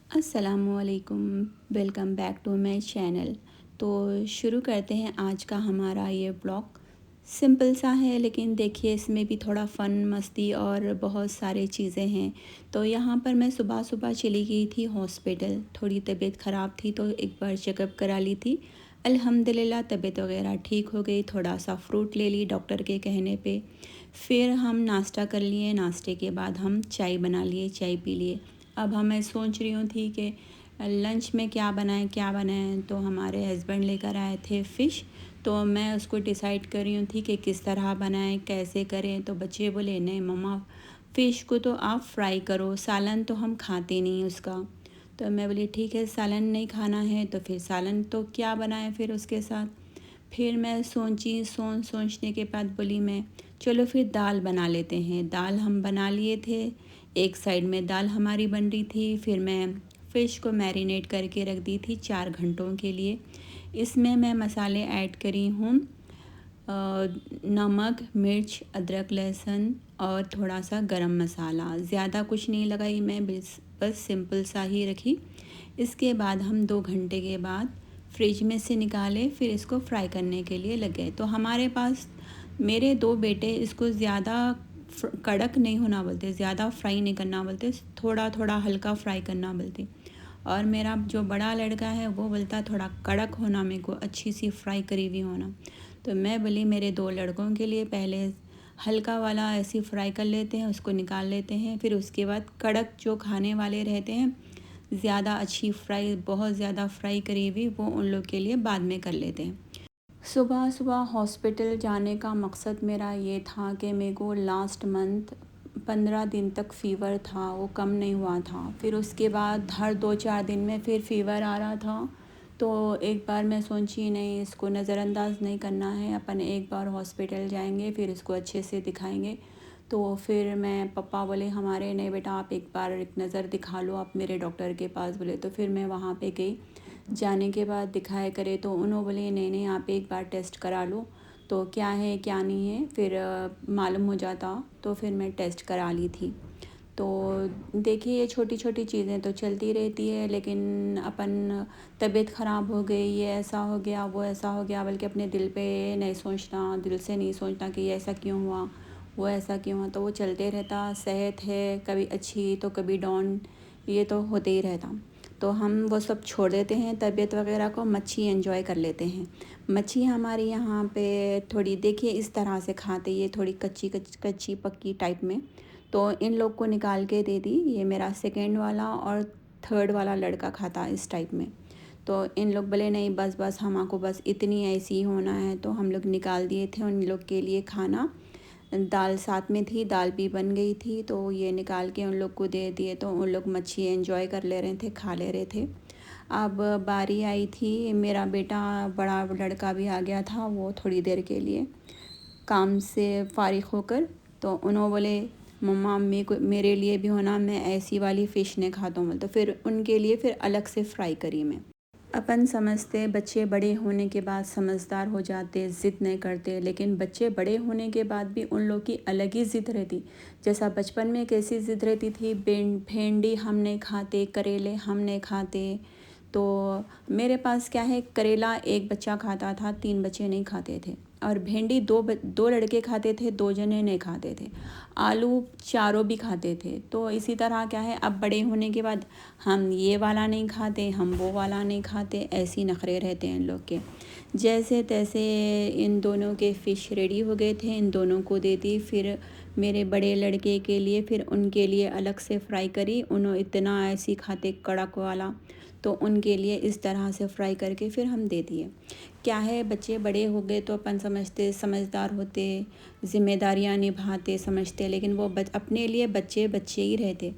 अस्सलामुअलैकुम। Welcome back to my channel. तो शुरू करते हैं आज का हमारा ये ब्लॉग। सिंपल सा है लेकिन देखिए इसमें भी थोड़ा फ़न मस्ती और बहुत सारी चीज़ें हैं। तो यहाँ पर मैं सुबह सुबह चली गई थी हॉस्पिटल, थोड़ी तबीयत ख़राब थी तो एक बार चेकअप करा ली थी। अल्हम्दुलिल्लाह तबीयत वगैरह ठीक हो गई। थोड़ा सा फ्रूट ले ली डॉक्टर के कहने पे। फिर हम नाश्ता कर लिए, नाश्ते के बाद हम चाय बना लिए, चाय पी लिए। अब मैं सोच रही हूँ थी कि लंच में क्या बनाएं, तो हमारे हस्बैंड लेकर आए थे फ़िश। तो मैं उसको डिसाइड कर रही हूँ थी कि किस तरह बनाएं, कैसे करें। तो बच्चे बोले नहीं मम्मा, फ़िश को तो आप फ्राई करो, सालन तो हम खाते नहीं उसका। तो मैं बोली ठीक है, सालन नहीं खाना है तो फिर सालन तो क्या बनाएं फिर उसके साथ। फिर मैं सोचने के बाद बोली मैं चलो फिर दाल बना लेते हैं। दाल हम बना लिए थे, एक साइड में दाल हमारी बन रही थी। फिर मैं फ़िश को मैरिनेट करके रख दी थी 4 घंटों के लिए। इसमें मैं मसाले ऐड करी हूँ, नमक, मिर्च, अदरक, लहसुन और थोड़ा सा गरम मसाला। ज़्यादा कुछ नहीं लगाई मैं, बस सिंपल सा ही रखी। इसके बाद हम 2 घंटे के बाद फ्रिज में से निकाले, फिर इसको फ्राई करने के लिए लगे। तो हमारे पास मेरे 2 बेटे इसको ज़्यादा कड़क नहीं होना बोलते, ज़्यादा फ्राई नहीं करना बोलते, थोड़ा थोड़ा हल्का फ्राई करना बोलते। और मेरा जो बड़ा लड़का है वो बोलता थोड़ा कड़क होना, मेरे को अच्छी सी फ्राई करी हुई होना। तो मैं बोली मेरे 2 लड़कों के लिए पहले हल्का वाला ऐसी फ्राई कर लेते हैं, उसको निकाल लेते हैं। फिर उसके बाद कड़क जो खाने वाले रहते हैं, ज़्यादा अच्छी फ्राई, बहुत ज़्यादा फ्राई करी हुई, वो उन लोग के लिए बाद में कर लेते हैं। सुबह सुबह हॉस्पिटल जाने का मकसद मेरा ये था कि मेरे को लास्ट मंथ 15 दिन तक फ़ीवर था, वो कम नहीं हुआ था। फिर उसके बाद हर 2-4 दिन में फिर फ़ीवर आ रहा था। तो एक बार मैं सोची नहीं, इसको नज़रअंदाज नहीं करना है, अपन एक बार हॉस्पिटल जाएंगे फिर इसको अच्छे से दिखाएंगे। तो फिर मैं पापा बोले हमारे नहीं बेटा आप एक बार एक नज़र दिखा लो आप मेरे डॉक्टर के पास बोले। तो फिर मैं वहाँ पे गई। जाने के बाद दिखाए करे तो उन्होंने बोले नहीं नहीं आप एक बार टेस्ट करा लो, तो क्या है क्या नहीं है फिर मालूम हो जाता। तो फिर मैं टेस्ट करा ली थी। तो देखिए ये छोटी छोटी चीज़ें तो चलती रहती है, लेकिन अपन तबीयत ख़राब हो गई, ये ऐसा हो गया वो ऐसा हो गया, बल्कि अपने दिल पे नहीं सोचना, दिल से नहीं सोचना कि ये ऐसा क्यों हुआ वो ऐसा क्यों हुआ। तो वो चलते रहता। सेहत है कभी अच्छी तो कभी डाउन, ये तो होते ही रहता। तो हम वो सब छोड़ देते हैं तबीयत वगैरह को, मच्छी एंजॉय कर लेते हैं। मच्छी हमारी यहाँ पे थोड़ी देखिए इस तरह से खाते, ये थोड़ी कच्ची पक्की टाइप में। तो इन लोग को निकाल के दे दी, ये मेरा सेकंड वाला और थर्ड वाला लड़का खाता इस टाइप में। तो इन लोग बोले नहीं बस बस हमको बस इतनी ऐसी होना है, तो हम लोग निकाल दिए थे उन लोग के लिए खाना। दाल साथ में थी, दाल भी बन गई थी, तो ये निकाल के उन लोग को दे दिए। तो उन लोग मच्छी एंजॉय कर ले रहे थे, खा ले रहे थे। अब बारी आई थी, मेरा बेटा बड़ा लड़का भी आ गया था, वो थोड़ी देर के लिए काम से फ़ारिग होकर। तो उन्होंने बोले मम्मा मेरे लिए भी होना, मैं ऐसी वाली फ़िश नहीं खाता हूँ। तो फिर उनके लिए फिर अलग से फ्राई करी मैं। अपन समझते बच्चे बड़े होने के बाद समझदार हो जाते, ज़िद नहीं करते, लेकिन बच्चे बड़े होने के बाद भी उन लोग की अलग ही ज़िद रहती। जैसा बचपन में कैसी ज़िद रहती थी, भिंडी हम नहीं खाते, करेले हम नहीं खाते। तो मेरे पास क्या है, करेला एक बच्चा खाता था, 3 बच्चे नहीं खाते थे। और भिंडी दो लड़के खाते थे, 2 जने नहीं खाते थे। आलू चारों भी खाते थे। तो इसी तरह क्या है, अब बड़े होने के बाद हम ये वाला नहीं खाते, हम वो वाला नहीं खाते, ऐसी नखरे रहते हैं इन लोग के। जैसे तैसे इन दोनों के फ़िश रेडी हो गए थे, इन दोनों को दे दी। फिर मेरे बड़े लड़के के लिए फिर उनके लिए अलग से फ्राई करी, उन्होंने इतना ऐसी खाते कड़क वाला, तो उनके लिए इस तरह से फ्राई करके फिर हम दे दिए। क्या है, बच्चे बड़े हो गए तो अपन समझते, समझदार होते, ज़िम्मेदारियां निभाते, समझते, लेकिन वो अपने लिए बच्चे बच्चे ही रहते।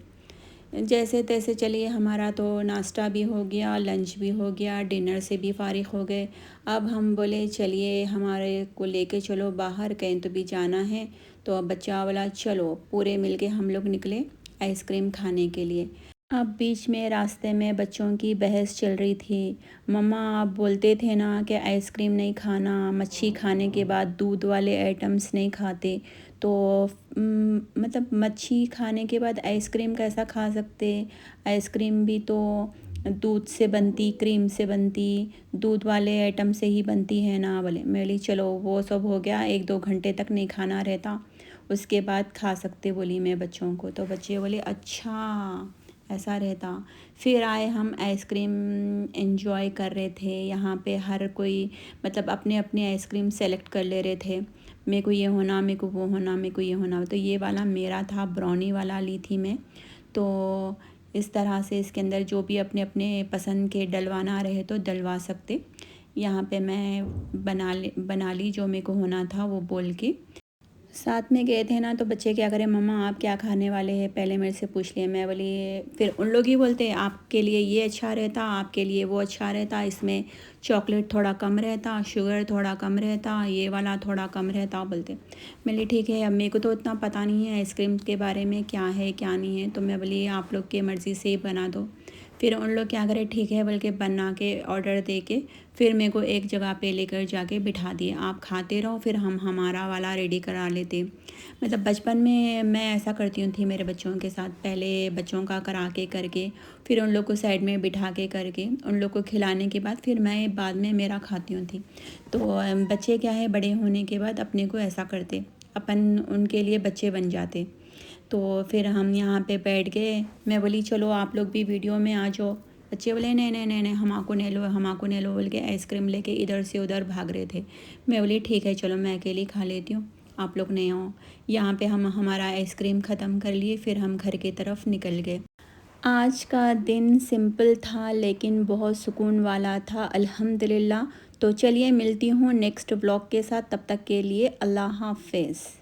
जैसे तैसे चलिए हमारा तो नाश्ता भी हो गया, लंच भी हो गया, डिनर से भी फ़ारिग हो गए। अब हम बोले चलिए हमारे को लेके चलो बाहर, कहीं तो भी जाना है। तो अब बच्चा बोला चलो, पूरे मिलके हम लोग निकले आइसक्रीम खाने के लिए। अब बीच में रास्ते में बच्चों की बहस चल रही थी। मम्मा आप बोलते थे ना कि आइसक्रीम नहीं खाना, मच्छी खाने के बाद दूध वाले आइटम्स नहीं खाते, तो मतलब मच्छी खाने के बाद आइसक्रीम कैसा खा सकते? आइसक्रीम भी तो दूध से बनती, क्रीम से बनती, दूध वाले आइटम से ही बनती है ना। बोले, मैं बोली चलो वो सब हो गया, 1-2 घंटे तक नहीं खाना रहता, उसके बाद खा सकते बोली मैं बच्चों को। तो बच्चे बोले अच्छा ऐसा रहता। फिर आए, हम आइसक्रीम एंजॉय कर रहे थे। यहाँ पे हर कोई मतलब अपने अपने आइसक्रीम सेलेक्ट कर ले रहे थे। मेरे को ये होना, मेरे को वो होना, मेरे को ये होना। तो ये वाला मेरा था, ब्राउनी वाला ली थी मैं। तो इस तरह से इसके अंदर जो भी अपने अपने पसंद के डलवाना रहे तो डलवा सकते। यहाँ पे मैं बना ली जो मेरे को होना था वो बोल के। साथ में गए थे ना, तो बच्चे क्या करें, मम्मा आप क्या खाने वाले हैं पहले मेरे से पूछ लिए। मैं बोली, फिर उन लोग ही बोलते हैं आपके लिए ये अच्छा रहता, आपके लिए वो अच्छा रहता, इसमें चॉकलेट थोड़ा कम रहता, शुगर थोड़ा कम रहता, ये वाला थोड़ा कम रहता बोलते। मैं बोली ठीक है, अब मेरे को तो उतना पता नहीं है आइसक्रीम के बारे में क्या है क्या नहीं है, तो मैं बोली आप लोग की मर्ज़ी से ही बना दो। फिर उन लोग क्या करें, ठीक है बोल के बना के ऑर्डर दे के फिर मेरे को एक जगह पे लेकर जाके बिठा दिए, आप खाते रहो, फिर हम हमारा वाला रेडी करा लेते। मतलब बचपन में मैं ऐसा करती हूँ थी मेरे बच्चों के साथ, पहले बच्चों का करा के करके फिर उन लोग को साइड में बिठा के करके उन लोग को खिलाने के बाद फिर मैं बाद में मेरा खाती हूँ थी। तो बच्चे क्या है, बड़े होने के बाद अपने को ऐसा करते, अपन उनके लिए बच्चे बन जाते। तो फिर हम यहाँ पे बैठ गए। मैं बोली चलो आप लोग भी वीडियो में आ जाओ। बच्चे बोले नहीं नहीं नहीं नहीं, हमाको नहीं लो, हमाको नहीं लो बोल के आइसक्रीम लेके इधर से उधर भाग रहे थे। मैं बोली ठीक है चलो मैं अकेली खा लेती हूँ, आप लोग नहीं आओ। यहाँ पे हम हमारा आइसक्रीम ख़त्म कर लिए, फिर हम घर की तरफ निकल गए। आज का दिन सिंपल था लेकिन बहुत सुकून वाला था, अल्हम्दुलिल्लाह। तो चलिए मिलती हूँ नेक्स्ट ब्लॉग के साथ, तब तक के लिए अल्लाह हाफ़िज़।